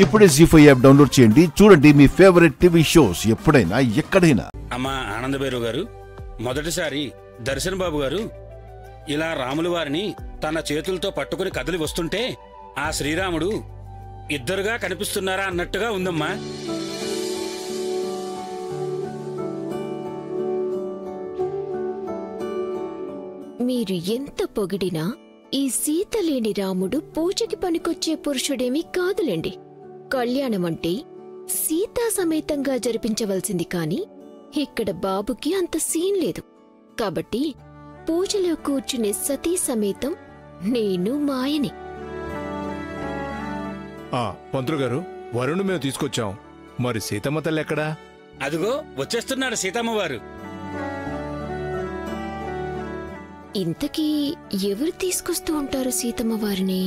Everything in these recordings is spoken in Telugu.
ఇప్పుడే జీ5 యాప్ డౌన్లోడ్ చేయండి. చూడండి మీ ఫేవరెట్ టీవీ షోస్ ఎప్పుడైనా ఎక్కడైనా. అమ్మా ఆనందభైరవ్ గారు, మొదటిసారి దర్శన్ బాబు గారు ఇలా రాముల వారిని తన చేతులతో పట్టుకుని కదిలి వస్తుంటే ఆ శ్రీరాముడు ఇద్దరుగా కనిపిస్తున్నారా అన్నట్టుగా ఉందమ్మా. మీరు ఎంత పొగిడినా ఈ సీత లేని రాముడు పూజకి పనికొచ్చే పురుషుడేమీ కాదులేండి. కళ్యాణమంటే సీతా సమేతంగా జరిపించవలసింది కాని ఇక్కడ బాబుకి అంత సీన్ లేదు. కాబట్టి పూజలో కూర్చునే సతీ సమేతం నేను మాయని. పంతులు గారు, వరుణ్ మేము తీసుకొచ్చాం. మరి సీతమ్మ తల్లి ఎక్కడా? అదిగో వచ్చేస్తున్నాడు సీతమ్మ వారు. ఇంతకీ ఎవరు తీసుకొస్తూ ఉంటారు సీతమ్మ వారిని?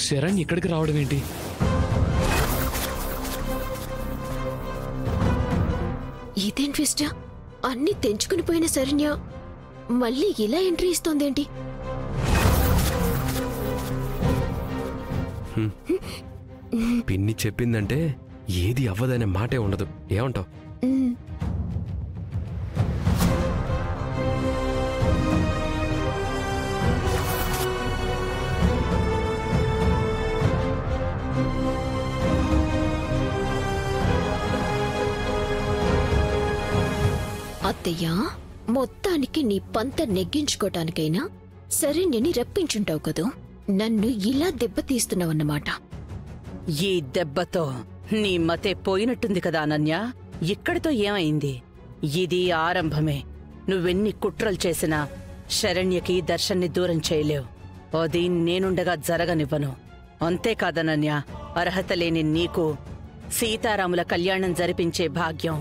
శరణ్ ఇక్కడికి రావడం ఏంటి? ఇదేం ట్విస్ట్! అన్ని తెంచుకుని పోయిన శరణ్య మళ్ళీ ఇలా ఎంట్రీ ఇస్తోందేంటి? పిన్ని చెప్పిందంటే ఏది అవ్వదనే మాటే ఉండదు. ఏమంటావు? అత్తయ్యా, మొత్తానికి నీ పంత నెగ్గించుకోటానికైనా శరణ్యని రప్పించుంటావు కదూ. నన్ను ఇలా దెబ్బతీస్తున్నావన్నమాట. ఈ దెబ్బతో నీ మతే పోయినట్టుంది కదా అనన్య. ఇక్కడితో ఏమైంది? ఇది ఆరంభమే. నువ్వెన్ని కుట్రలు చేసినా శరణ్యకి దర్శన్ని దూరం చేయలేవు. అది నేనుండగా జరగనివ్వను. అంతేకాదనన్య, అర్హత లేని నీకు సీతారాముల కళ్యాణం జరిపించే భాగ్యం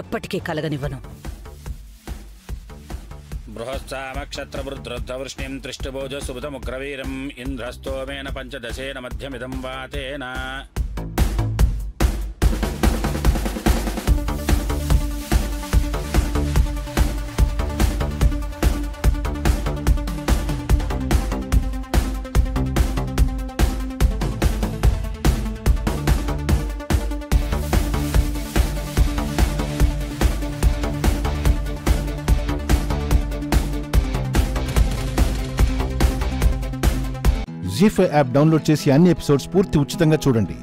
ఎప్పటికీ కలగనివ్వను. బృహత్సామక్షత్రవృద్ధవృష్ణిం త్రిష్టభోజ సుబుధముగ్రవీరం ఇంద్రస్తోమేన పంచదశేన మధ్యమిదం వాతేన. జీ5 యాప్ డౌన్లోడ్ చేసి అన్ని ఎపిసోడ్స్ పూర్తి ఉచితంగా చూడండి.